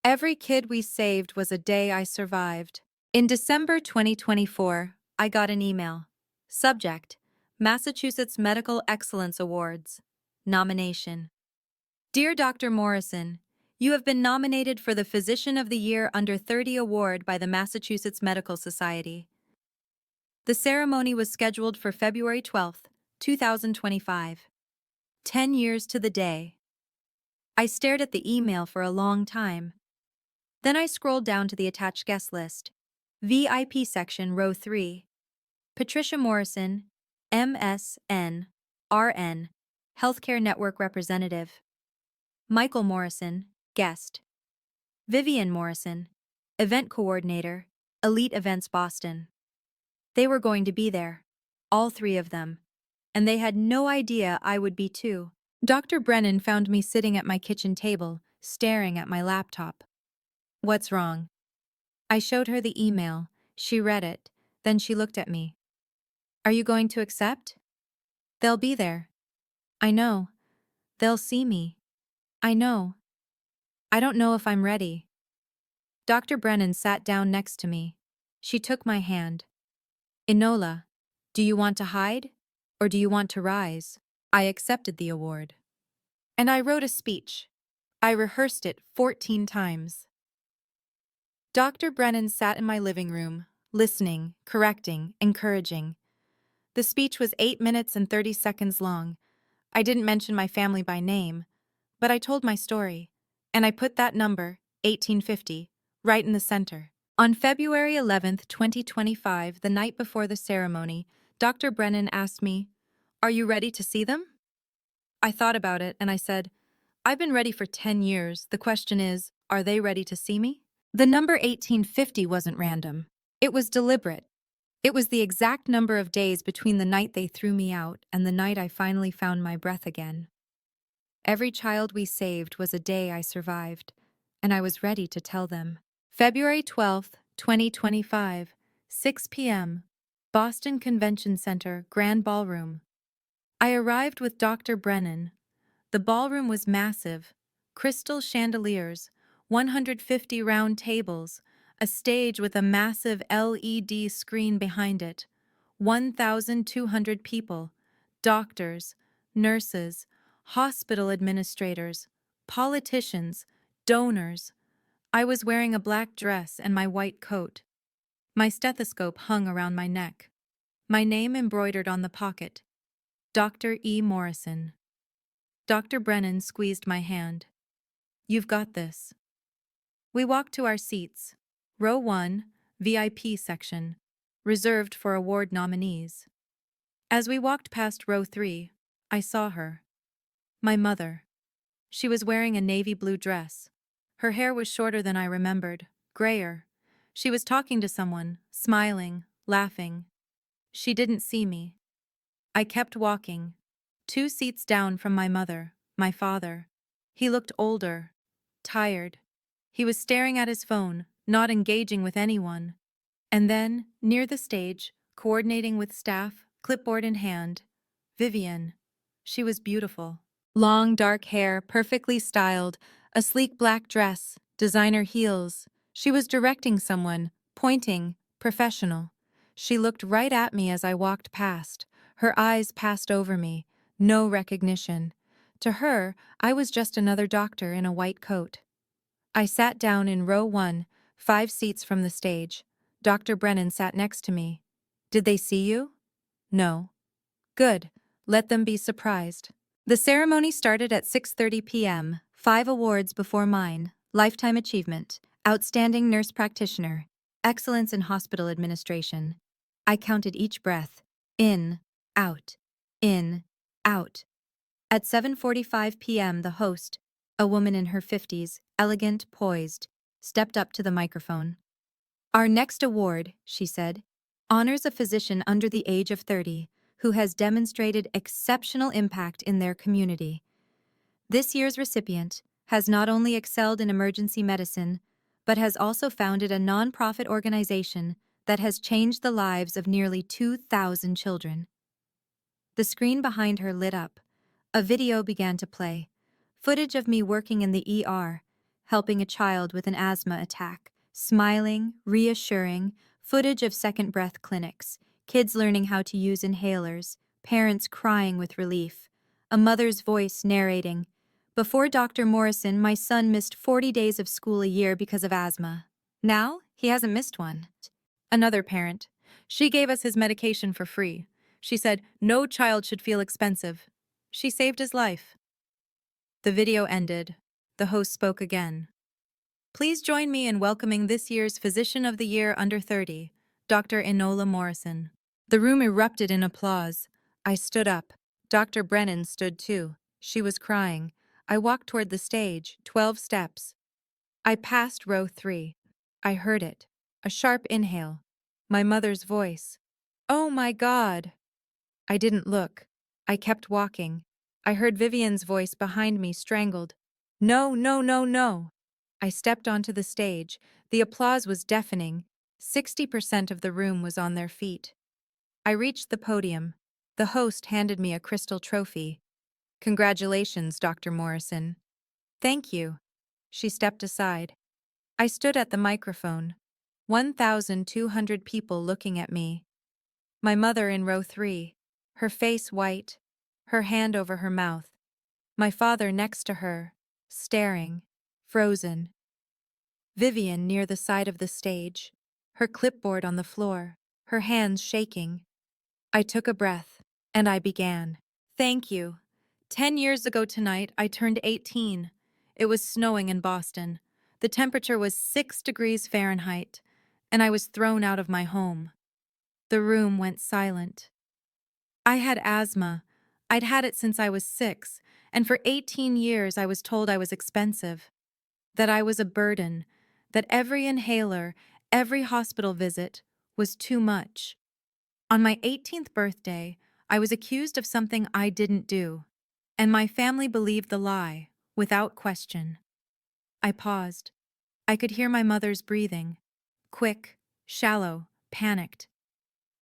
Every kid we saved was a day I survived. In December 2024, I got an email. Subject: Massachusetts Medical Excellence Awards. Nomination. Dear Dr. Morrison, you have been nominated for the Physician of the Year Under 30 Award by the Massachusetts Medical Society. The ceremony was scheduled for February 12th, 2025. 10 years to the day. I stared at the email for a long time. Then I scrolled down to the attached guest list. VIP section, row 3. Patricia Morrison, MSN, RN, Healthcare Network Representative. Michael Morrison, guest. Vivian Morrison, Event Coordinator, Elite Events Boston. They were going to be there, all three of them, and they had no idea I would be too. Dr. Brennan found me sitting at my kitchen table, staring at my laptop. What's wrong? I showed her the email. She read it, then she looked at me. Are you going to accept? They'll be there. I know. They'll see me. I know. I don't know if I'm ready. Dr. Brennan sat down next to me. She took my hand. Enola, do you want to hide? Or do you want to rise? I accepted the award. And I wrote a speech. I rehearsed it 14 times. Dr. Brennan sat in my living room, listening, correcting, encouraging. The speech was 8 minutes and 30 seconds long. I didn't mention my family by name, but I told my story, and I put that number, 1850, right in the center. On February 11th, 2025, the night before the ceremony, Dr. Brennan asked me, "Are you ready to see them?" I thought about it and I said, "I've been ready for 10 years. The question is, are they ready to see me?" The number 1850 wasn't random. It was deliberate. It was the exact number of days between the night they threw me out and the night I finally found my breath again. Every child we saved was a day I survived, and I was ready to tell them. February 12th, 2025, 6 p.m., Boston Convention Center, Grand Ballroom. I arrived with Dr. Brennan. The ballroom was massive. Crystal chandeliers, 150 round tables, a stage with a massive LED screen behind it, 1,200 people, doctors, nurses, hospital administrators, politicians, donors. I was wearing a black dress and my white coat. My stethoscope hung around my neck. My name embroidered on the pocket. Dr. E. Morrison. Dr. Brennan squeezed my hand. You've got this. We walked to our seats. Row 1, VIP section, reserved for award nominees. As we walked past row 3, I saw her. My mother. She was wearing a navy blue dress. Her hair was shorter than I remembered, grayer. She was talking to someone, smiling, laughing. She didn't see me. I kept walking. 2 seats down from my mother, my father. He looked older, tired. He was staring at his phone, not engaging with anyone. And then, near the stage, coordinating with staff, clipboard in hand, Vivian. She was beautiful. Long dark hair, perfectly styled, a sleek black dress, designer heels. She was directing someone, pointing, professional. She looked right at me as I walked past. Her eyes passed over me. No recognition. To her, I was just another doctor in a white coat. I sat down in row 1, 5 seats from the stage. Dr. Brennan sat next to me. Did they see you? No. Good. Let them be surprised. The ceremony started at 6:30 p.m., 5 awards before mine: Lifetime Achievement, Outstanding Nurse Practitioner, Excellence in Hospital Administration. I counted each breath. In, out, in, out. At 7:45 p.m., the host, a woman in her 50s, elegant, poised, stepped up to the microphone. Our next award, she said, honors a physician under the age of 30 who has demonstrated exceptional impact in their community. This year's recipient has not only excelled in emergency medicine, but has also founded a nonprofit organization that has changed the lives of nearly 2,000 children. The screen behind her lit up. A video began to play. Footage of me working in the ER, helping a child with an asthma attack, smiling, reassuring, footage of second breath clinics, kids learning how to use inhalers, parents crying with relief, a mother's voice narrating, "Before Dr. Morrison, my son missed 40 days of school a year because of asthma. Now, he hasn't missed one." Another parent, "She gave us his medication for free. She said no child should feel expensive. She saved his life." The video ended. The host spoke again. "Please join me in welcoming this year's Physician of the Year under 30, Dr. Enola Morrison." The room erupted in applause. I stood up. Dr. Brennan stood too. She was crying. I walked toward the stage, 12 steps. I passed row 3. I heard it. A sharp inhale. My mother's voice. "Oh my God!" I didn't look. I kept walking. I heard Vivian's voice behind me, strangled. "No, no, no, no!" I stepped onto the stage. The applause was deafening. 60% of the room was on their feet. I reached the podium. The host handed me a crystal trophy. "Congratulations, Dr. Morrison." "Thank you." She stepped aside. I stood at the microphone. 1,200 people looking at me. My mother in row 3, her face white, her hand over her mouth. My father next to her, staring, frozen. Vivian near the side of the stage, her clipboard on the floor, her hands shaking. I took a breath, and I began. "Thank you. 10 years ago tonight, I turned 18. It was snowing in Boston. The temperature was 6 degrees Fahrenheit, and I was thrown out of my home." The room went silent. I had asthma. I'd had it since I was 6, and for 18 years I was told I was expensive, that I was a burden, that every inhaler, every hospital visit was too much. On my 18th birthday, I was accused of something I didn't do, and my family believed the lie, without question. I paused. I could hear my mother's breathing. Quick, shallow, panicked.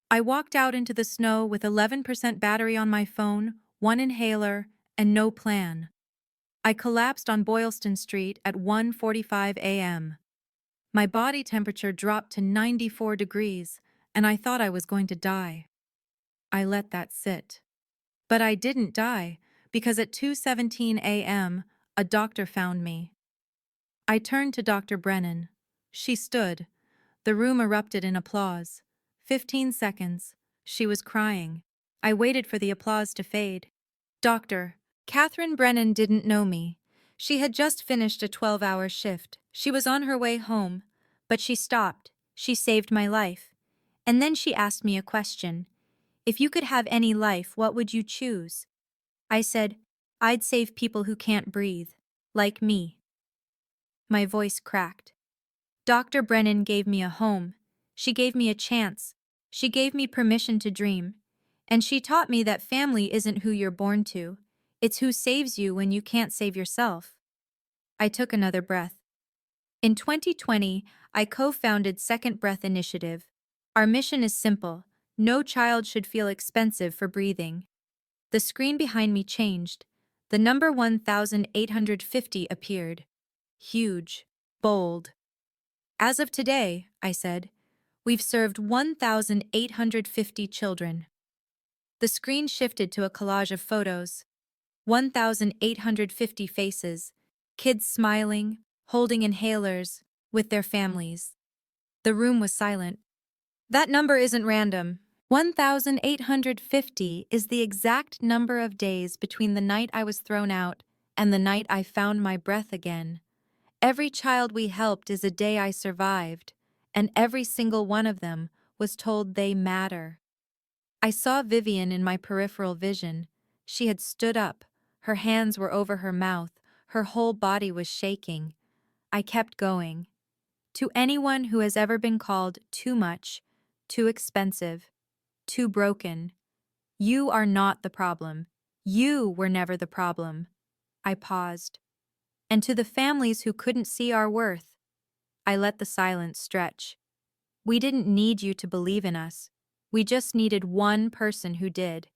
I walked out into the snow with 11% battery on my phone, 1 inhaler, and no plan. I collapsed on Boylston Street at 1:45 a.m. My body temperature dropped to 94 degrees, and I thought I was going to die. I let that sit. But I didn't die, because at 2:17 a.m., a doctor found me. I turned to Dr. Brennan. She stood. The room erupted in applause. 15 seconds. She was crying. I waited for the applause to fade. "Doctor." Catherine Brennan didn't know me. She had just finished a 12-hour shift. She was on her way home, but she stopped. She saved my life. And then she asked me a question. "If you could have any life, what would you choose?" I said, "I'd save people who can't breathe, like me." My voice cracked. Dr. Brennan gave me a home. She gave me a chance. She gave me permission to dream. And she taught me that family isn't who you're born to. It's who saves you when you can't save yourself. I took another breath. In 2020, I co-founded Second Breath Initiative. Our mission is simple. No child should feel expensive for breathing. The screen behind me changed. The number 1,850 appeared. Huge. Bold. "As of today," I said, "we've served 1,850 children." The screen shifted to a collage of photos. 1,850 faces, kids smiling, holding inhalers, with their families. The room was silent. "That number isn't random. 1,850 is the exact number of days between the night I was thrown out and the night I found my breath again. Every child we helped is a day I survived, and every single one of them was told they matter." I saw Vivian in my peripheral vision. She had stood up. Her hands were over her mouth. Her whole body was shaking. I kept going. "To anyone who has ever been called too much, too expensive, too broken. You are not the problem. You were never the problem. I paused. And to the families who couldn't see our worth, I let the silence stretch. We didn't need you to believe in us. We just needed one person who did.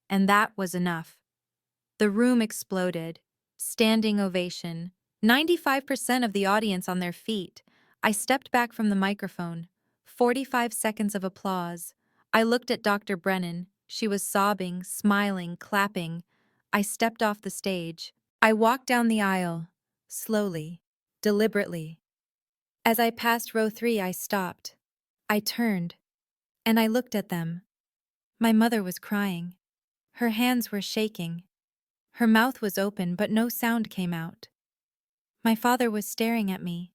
And that was enough. The room exploded. Standing ovation. 95% of the audience on their feet. I stepped back from the microphone. 45 seconds of applause. I looked at Dr. Brennan. She was sobbing, smiling, clapping. I stepped off the stage. I walked down the aisle. Slowly. Deliberately. As I passed row 3, I stopped. I turned. And I looked at them. My mother was crying. Her hands were shaking. Her mouth was open, but no sound came out. My father was staring at me.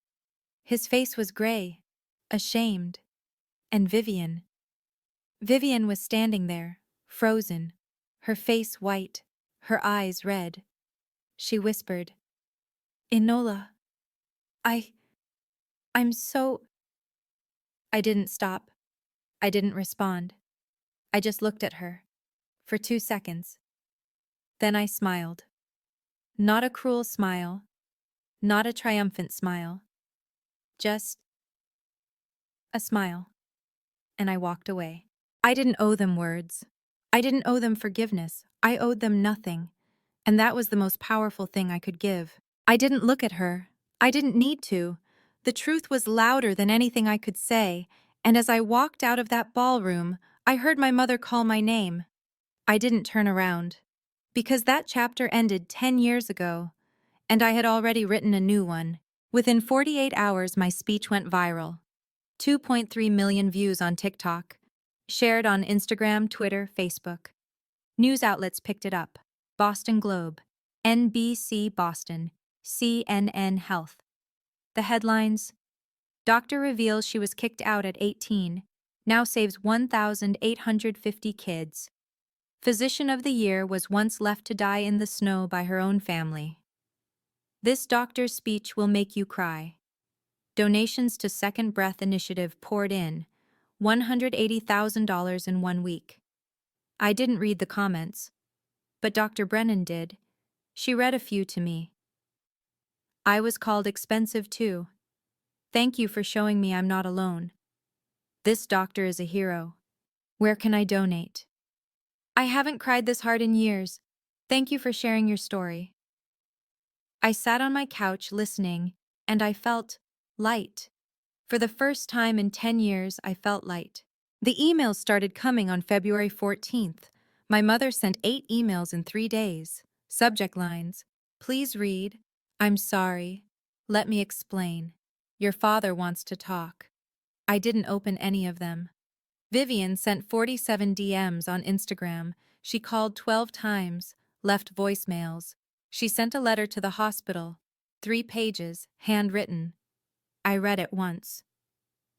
His face was gray, ashamed. And Vivian was standing there, frozen, her face white, her eyes red. She whispered, "Enola, I... I'm so..." I didn't stop. I didn't respond. I just looked at her. For 2 seconds. Then I smiled. Not a cruel smile. Not a triumphant smile. Just a smile. And I walked away. I didn't owe them words. I didn't owe them forgiveness. I owed them nothing. And that was the most powerful thing I could give. I didn't look at her. I didn't need to. The truth was louder than anything I could say, and as I walked out of that ballroom, I heard my mother call my name. I didn't turn around. Because that chapter ended 10 years ago, and I had already written a new one. Within 48 hours, my speech went viral. 2.3 million views on TikTok. Shared on Instagram, Twitter, Facebook. News outlets picked it up. Boston Globe, NBC Boston, CNN Health. The headlines: Doctor reveals she was kicked out at 18, now saves 1,850 kids. Physician of the Year was once left to die in the snow by her own family. This doctor's speech will make you cry. Donations to Second Breath Initiative poured in, $180,000 in 1 week. I didn't read the comments, but Dr. Brennan did. She read a few to me. I was called expensive too. Thank you for showing me I'm not alone. This doctor is a hero. Where can I donate? I haven't cried this hard in years. Thank you for sharing your story. I sat on my couch listening, and I felt light. For the first time in 10 years, I felt light. The emails started coming on February 14th. My mother sent 8 emails in 3 days. Subject lines: please read, I'm sorry, let me explain, your father wants to talk. I didn't open any of them. Vivian sent 47 DMs on Instagram. She called 12 times, left voicemails. She sent a letter to the hospital, 3 pages, handwritten. I read it once.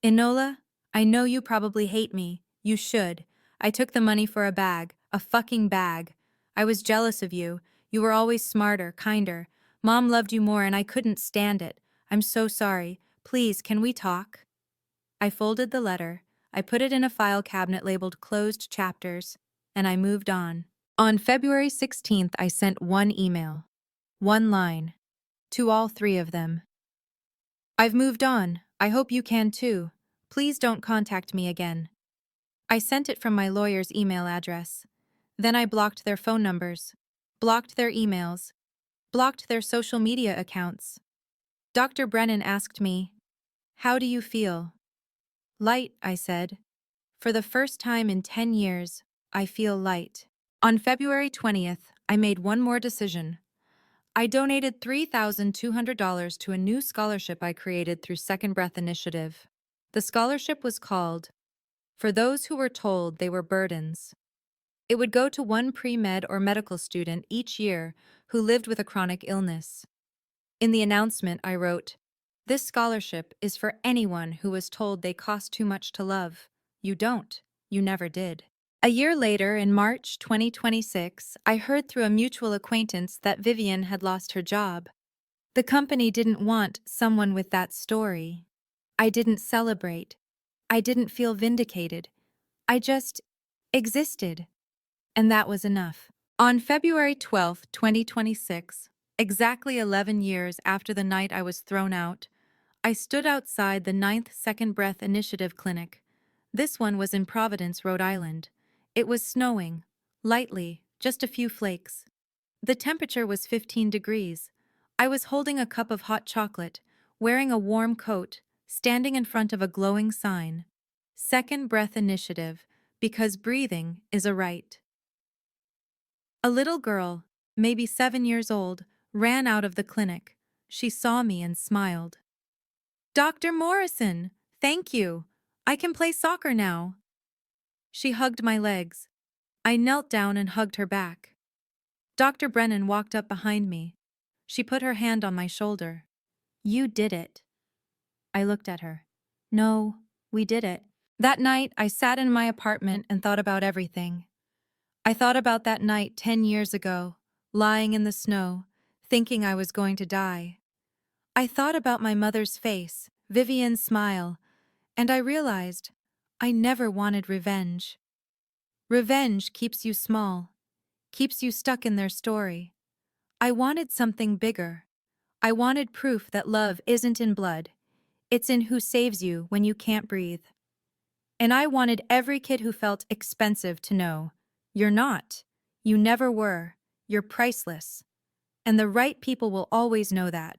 Enola, I know you probably hate me. You should. I took the money for a bag, a fucking bag. I was jealous of you. You were always smarter, kinder. Mom loved you more and I couldn't stand it. I'm so sorry. Please, can we talk? I folded the letter. I put it in a file cabinet labeled Closed Chapters, and I moved on. On February 16th, I sent 1 email. 1 line. To all 3 of them. I've moved on. I hope you can too. Please don't contact me again. I sent it from my lawyer's email address. Then I blocked their phone numbers, blocked their emails, blocked their social media accounts. Dr. Brennan asked me, "How do you feel?" Light, I said. For the first time in 10 years, I feel light. On February 20th, I made one more decision. I donated $3,200 to a new scholarship I created through Second Breath Initiative. The scholarship was called For Those Who Were Told They Were Burdens. It would go to one pre-med or medical student each year who lived with a chronic illness. In the announcement, I wrote, "This scholarship is for anyone who was told they cost too much to love. You don't. You never did." A year later, in March 2026, I heard through a mutual acquaintance that Vivian had lost her job. The company didn't want someone with that story. I didn't celebrate. I didn't feel vindicated. I just existed, and that was enough. On February 12th, 2026, exactly 11 years after the night I was thrown out, I stood outside the Ninth Second Breath Initiative Clinic. This one was in Providence, Rhode Island. It was snowing, lightly, just a few flakes. The temperature was 15 degrees. I was holding a cup of hot chocolate, wearing a warm coat, standing in front of a glowing sign. Second Breath Initiative, because breathing is a right. A little girl, maybe 7 years old, ran out of the clinic. She saw me and smiled. Dr. Morrison, thank you. I can play soccer now. She hugged my legs. I knelt down and hugged her back. Dr. Brennan walked up behind me. She put her hand on my shoulder. You did it. I looked at her. No, we did it. That night, I sat in my apartment and thought about everything. I thought about that night 10 years ago, lying in the snow, thinking I was going to die. I thought about my mother's face, Vivian's smile, and I realized I never wanted revenge. Revenge keeps you small, keeps you stuck in their story. I wanted something bigger. I wanted proof that love isn't in blood, it's in who saves you when you can't breathe. And I wanted every kid who felt expensive to know, you're not. You never were. You're priceless. And the right people will always know that.